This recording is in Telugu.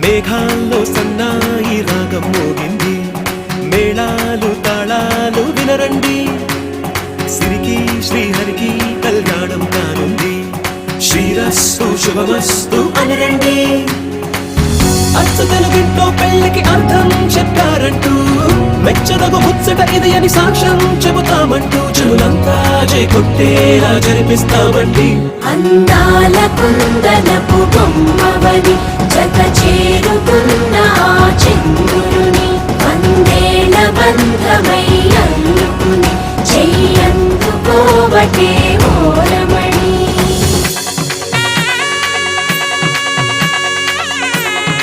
మేఘాల్లో సన్నాయి రాగం మోగింది, మేళాలు తాళాలు వినరండి, సిరికి శ్రీహరికి కళ్యాణం కానుంది, శ్రీరస్తు శుభమస్తు అనరండి. అచ్చు తెలుగింట్లో పెళ్లికి అర్థం చెప్పారంటూ, మెచ్చదగు ముచ్చట ఇది అని సాక్ష్యం చెబుతామంటూ, చెవులంతా చేకొట్టేలా జరిపిస్తామండి. అందాల కుందనపు బొమ్మవని జత చేరుకున్న ఆ చంద్రుని, వందేల బంధమై అల్లుకుని చెయ్యందుకోవటే